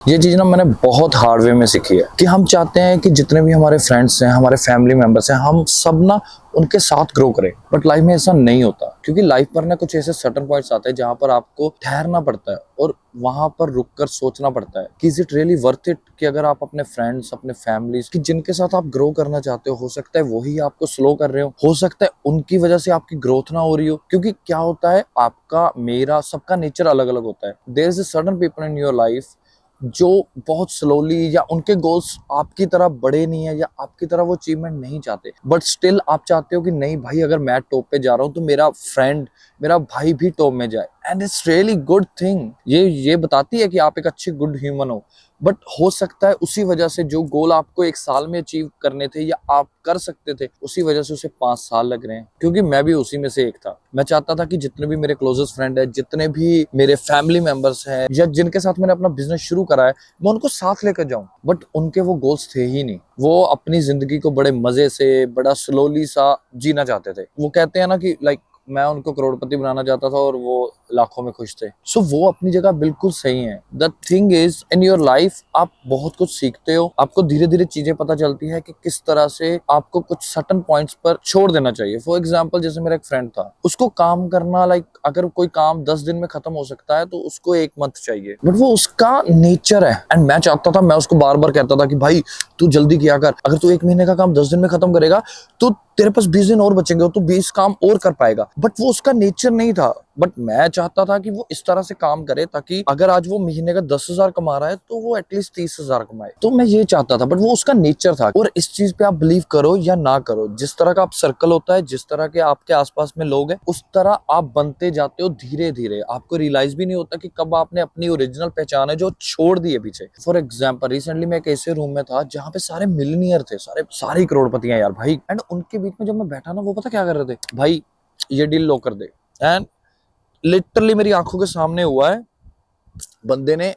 ये चीज ना मैंने बहुत हार्ड वे में सीखी है कि हम चाहते हैं कि जितने भी हमारे फ्रेंड्स हैं, हमारे फैमिली मेंबर्स हैं, हम सब ना उनके साथ ग्रो करें। बट लाइफ में ऐसा नहीं होता, क्योंकि लाइफ पर ना कुछ ऐसे सर्टेन पॉइंट्स आते हैं जहां पर आपको ठहरना पड़ता है और वहां पर रुककर सोचना पड़ता है कि is it really worth it, कि अगर आप अपने फ्रेंड्स, अपने फैमिलीज की जिनके साथ आप ग्रो करना चाहते हो सकता है वही आपको स्लो कर रहे हो सकता है उनकी वजह से आपकी ग्रोथ ना हो रही हो। क्योंकि क्या होता है, आपका, मेरा, सबका नेचर अलग अलग होता है। There is a certain people in your life जो बहुत स्लोली, या उनके गोल्स आपकी तरह बड़े नहीं है, या आपकी तरह वो अचीवमेंट नहीं चाहते, बट स्टिल आप चाहते हो कि नहीं भाई, अगर मैं टॉप पे जा रहा हूँ तो मेरा फ्रेंड, मेरा भाई भी टॉप में जाए। And it's really good thing. ये बताती है कि आप एक अच्छे गुड ह्यूमन हो। बट हो सकता है उसी वजह से जो गोल आपको एक साल में अचीव करने थे या आप कर सकते थे, उसी वजह से उसे 5 साल लग रहे हैं। क्योंकि मैं भी उसी में से एक था। मैं चाहता था कि जितने भी मेरे क्लोजेस्ट फ्रेंड है, जितने भी मेरे फैमिली मेंबर्स हैं, या जिनके साथ मैंने अपना बिजनेस शुरू करा है, मैं उनको साथ लेकर जाऊं। बट उनके वो गोल्स थे ही नहीं। वो अपनी जिंदगी को बड़े मजे से, बड़ा स्लोली सा जीना चाहते थे। वो कहते हैं ना कि लाइक मैं उनको करोड़पति बनाना चाहता था और वो लाखों में खुश थे। सो वो अपनी जगह बिल्कुल सही है। The thing is, in your life आप बहुत कुछ सीखते हो, आपको धीरे धीरे चीजें पता चलती है कि किस तरह से आपको कुछ सर्टेन पॉइंट्स पर छोड़ देना चाहिए। फॉर एग्जाम्पल, जैसे मेरा एक फ्रेंड था, उसको काम करना, लाइक अगर कोई काम 10 दिन में खत्म हो सकता है तो उसको 1 मंथ चाहिए, बट वो उसका नेचर है। एंड मैं चाहता था, मैं उसको बार बार कहता था कि भाई तू जल्दी किया कर, अगर तू 1 महीने का काम 10 दिन में खत्म करेगा तो तेरे पास 20 दिन और बचेंगे, तो 20 काम और कर पाएगा। बट वो उसका नेचर नहीं था। बट मैं चाहता था कि वो इस तरह से काम करे ताकि अगर आज वो महीने का 10,000 कमा रहा है तो वो एटलीस्ट 30,000 कमाए। तो मैं ये चाहता था, बट वो उसका नेचर था। और इस चीज पे आप बिलीव करो या ना करो, जिस तरह का आप सर्कल होता है, जिस तरह के आपके आसपास में लोग हैं, उस तरह आप बनते जाते हो धीरे धीरे। आपको रियलाइज भी नहीं होता कि कब आपने अपनी ओरिजिनल पहचान है जो छोड़ दी है पीछे। फॉर एग्जाम्पल, रिसेंटली मैं एक ऐसे रूम में था जहाँ पे सारे मिलियनियर थे, सारे करोड़पति हैं यार भाई। एंड उनके बीच में जब मैं बैठा ना, वो पता क्या कर रहे थे, भाई ये डील लो कर दे। एंड लिटरली मेरी आंखों के सामने हुआ है। बंदे ने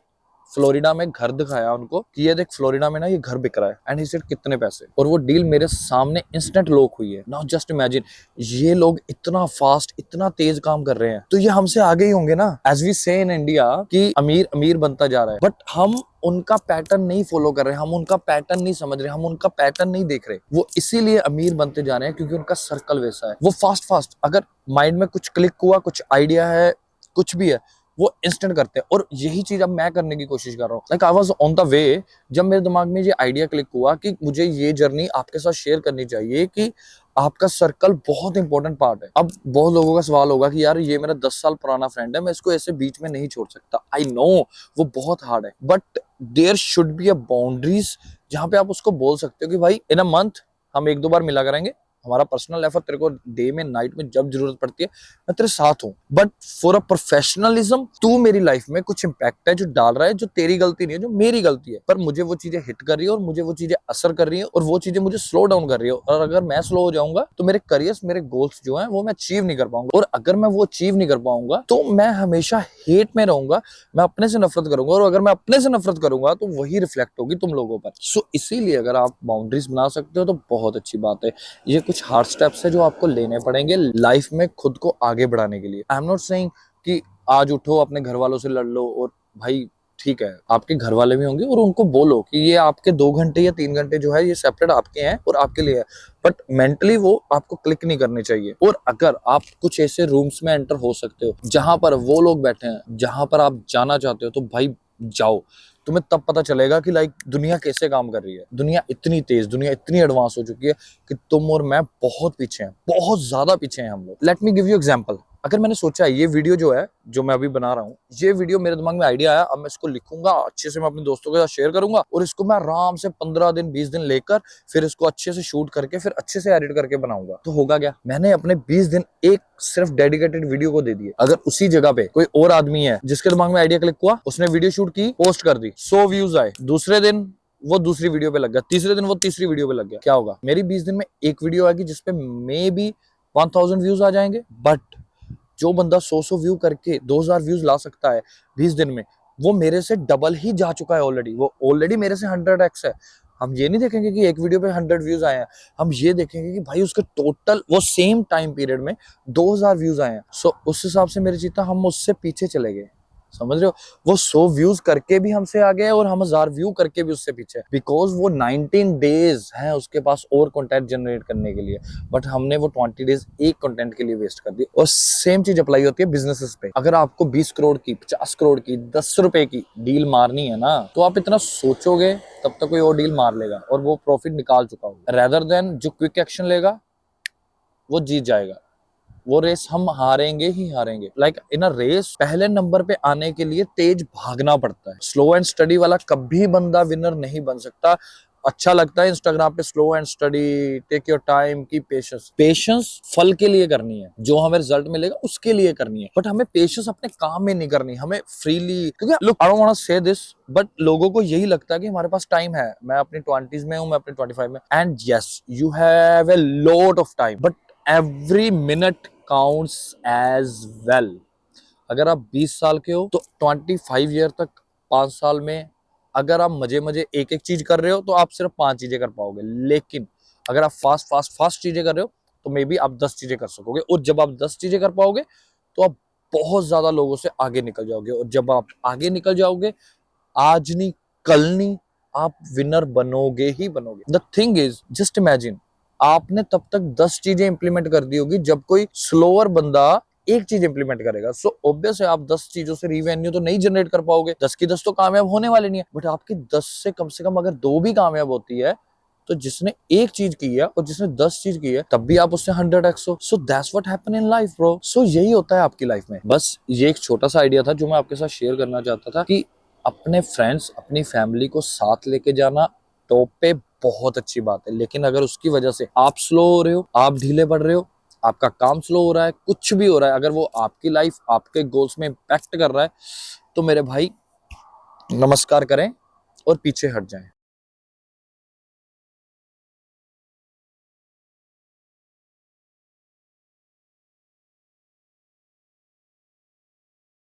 फ्लोरिडा में घर दिखाया उनको कि ये देख, फ्लोरिडा में ना ये घर बिक रहा है। एंड ही सेड कितने पैसे, और वो डील मेरे सामने इंस्टेंट लॉक हुई है। नाउ जस्ट इमेजिन, ये लोग इतना फास्ट, इतना तेज काम कर रहे हैं, तो ये हमसे आगे ही होंगे ना। एज वी से इन इंडिया कि अमीर अमीर बनता जा रहा है, बट हम उनका पैटर्न नहीं फॉलो कर रहे, हम उनका पैटर्न नहीं समझ रहे, हम उनका पैटर्न नहीं देख रहे। वो इसीलिए अमीर बनते जा रहे हैं क्योंकि उनका सर्कल वैसा है। वो फास्ट अगर माइंड में कुछ क्लिक हुआ, कुछ आइडिया है, कुछ भी है, वो इंस्टेंट करते हैं। और यही चीज अब मैं करने की कोशिश कर रहा हूँ। Like I was on the way, जब मेरे दिमाग में ये आइडिया क्लिक हुआ कि मुझे ये जर्नी आपके साथ शेयर करनी चाहिए कि आपका सर्कल बहुत इंपॉर्टेंट पार्ट है। अब बहुत लोगों का सवाल होगा कि यार ये मेरा 10 साल पुराना फ्रेंड है, मैं इसको ऐसे बीच में नहीं छोड़ सकता। आई नो वो बहुत हार्ड है, but there should be a boundaries जहां पे आप उसको बोल सकते हो कि भाई इन अ मंथ हम 1-2 बार मिला करेंगे, हमारा पर्सनल एफर्ट तेरे को डे में, नाइट में जब जरूरत पड़ती है मैं तेरे साथ हूँ। बट फॉर अ प्रोफेशनलिज्म, तू मेरी लाइफ में कुछ इंपैक्ट है जो डाल रहा है, जो तेरी गलती नहीं है, जो मेरी गलती है, पर मुझे वो चीजें हिट कर रही है और मुझे वो चीजें असर कर रही है और वो चीजें मुझे स्लो डाउन कर रही है। और अगर मैं स्लो हो जाऊंगा तो मेरे करियर्स, मेरे गोल्स जो है वो मैं अचीव नहीं कर पाऊंगा। और अगर मैं वो अचीव नहीं कर पाऊंगा तो मैं हमेशा हेट में रहूंगा, मैं अपने से नफरत करूंगा। और अगर मैं अपने से नफरत करूंगा तो वही रिफ्लेक्ट होगी तुम लोगों पर। सो इसीलिए अगर आप बाउंड्रीज बना सकते हो तो बहुत अच्छी बात है। ये कुछ हार्ड स्टेप्स है जो आपको लेने पड़ेंगे लाइफ में खुद को आगे बढ़ाने के लिए। आई एम नॉट सेइंग कि आज उठो अपने घर वालों से लड़ लो, और भाई ठीक है आपके घर वाले भी होंगे और उनको बोलो कि ये आपके 2 घंटे या 3 घंटे जो है ये सेपरेट आपके हैं और आपके लिए है, बट मेंटली वो आपको क्लिक नहीं करने चाहिए। और अगर आप कुछ ऐसे रूम्स में एंटर हो सकते हो जहां पर वो लोग बैठे हैं जहां पर आप जाना चाहते हो, तो भाई जाओ। तुम्हें तब पता चलेगा कि लाइक दुनिया कैसे काम कर रही है। दुनिया इतनी तेज, दुनिया इतनी एडवांस हो चुकी है कि तुम और मैं बहुत पीछे हैं, बहुत ज्यादा पीछे हैं हम लोग। Let me give you example. अगर मैंने सोचा ये वीडियो जो है, जो मैं अभी बना रहा हूँ, ये वीडियो मेरे दिमाग में आइडिया आया, अब मैं इसको लिखूंगा अच्छे से, मैं अपने दोस्तों के साथ शेयर करूंगा और इसको मैं आराम से 15 दिन 20 दिन लेकर फिर इसको अच्छे से शूट करके फिर अच्छे से एडिट करके बनाऊंगा। तो होगा क्या, मैंने अपने 20 दिन एक सिर्फ डेडिकेटेड वीडियो को दे दिए। अगर उसी जगह पे कोई और आदमी है जिसके दिमाग में आइडिया क्लिक हुआ, उसने वीडियो शूट की, पोस्ट कर दी, 100 व्यूज आए, दूसरे दिन वो दूसरी वीडियो पे लग गया, तीसरे दिन वो तीसरी वीडियो पे लग गया, क्या होगा, मेरी 20 दिन में एक वीडियो आएगी जिसपे मे बी 1000 व्यूज आ जाएंगे। बट जो बंदा 100 व्यू करके 2000 व्यूज ला सकता है 20 दिन में, वो मेरे से डबल ही जा चुका है ऑलरेडी। वो ऑलरेडी मेरे से 100x है। हम ये नहीं देखेंगे कि एक वीडियो पे 100 व्यूज आए हैं, हम ये देखेंगे कि भाई उसके टोटल वो सेम टाइम पीरियड में 2000 व्यूज आए हैं। सो उस हिसाब से मेरे जीता हम उससे पीछे चले गए। समझ रहे हो? वो 100 व्यूज करके भी हमसे आगे है और हम 1000 व्यू करके भी उससे पीछे है, बिकॉज वो 19 डेज है उसके पास और कंटेंट जनरेट करने के लिए, बट हमने वो 20 डेज एक कंटेंट के लिए वेस्ट कर दी। और सेम चीज अप्लाई होती है बिजनेसेस पे। अगर आपको 20 करोड़ की, 50 करोड़ की, 10 रुपए की डील मारनी है ना, तो आप इतना सोचोगे तब तक कोई और डील मार लेगा और वो प्रॉफिट निकाल चुका होगा, रेदर देन जो क्विक एक्शन लेगा वो जीत जाएगा। वो रेस हम हारेंगे ही हारेंगे। लाइक इन अ रेस पहले नंबर पे आने के लिए तेज भागना पड़ता है। स्लो एंड स्टडी वाला कभी बंदा विनर नहीं बन सकता। अच्छा लगता है इंस्टाग्राम पे slow and study, take your time की पेशेंस। पेशेंस फल के लिए करनी है, जो हमें रिजल्ट मिलेगा उसके लिए करनी है, बट हमें पेशेंस अपने काम में नहीं करनी, हमें फ्रीली। क्योंकि look, I don't want to say this, but लोगों को यही लगता है कि हमारे पास टाइम है। मैं अपनी 20s में हूं, मैं अपनी 25 में, and yes you have a lot of time, but every minute counts as well. अगर आप 20 साल के हो तो 25 ईयर तक, 5 साल में अगर आप मजे मजे एक एक चीज कर रहे हो तो आप सिर्फ 5 चीजें कर पाओगे, लेकिन अगर आप फास्ट फास्ट फास्ट चीजें कर रहे हो तो मे बी आप 10 चीजें कर सकोगे। और जब आप 10 चीजें कर पाओगे तो आप बहुत ज्यादा लोगों से आगे निकल जाओगे, और जब आप आगे निकल जाओगे, आज नहीं कल नहीं, आप विनर बनोगे ही बनोगे। The thing is, just imagine, आपने तब तक 10 चीजें इंप्लीमेंट कर दी होगी जब कोई स्लोअर बंदा एक चीज इंप्लीमेंट करेगा। सो ऑब्वियस है आप 10 चीजों से रेवेन्यू तो नहीं जनरेट कर पाओगे, 10 की 10 तो कामयाब होने वाले नहीं है, बट आपकी 10 से कम अगर 2 भी कामयाब होती है, तो जिसने एक चीज की है और जिसने 10 चीज की है, तब भी आप उससे 100x हो। So that's what happen in life bro. So यही होता है आपकी लाइफ में। बस ये एक छोटा सा आइडिया था जो मैं आपके साथ शेयर करना चाहता था कि अपने फ्रेंड्स, अपनी फैमिली को साथ लेके जाना टॉप पे बहुत अच्छी बात है, लेकिन अगर उसकी वजह से आप स्लो हो रहे हो, आप ढीले पड़ रहे हो, आपका काम स्लो हो रहा है, कुछ भी हो रहा है, अगर वो आपकी लाइफ, आपके गोल्स में इम्पैक्ट कर रहा है, तो मेरे भाई नमस्कार करें और पीछे हट जाएं।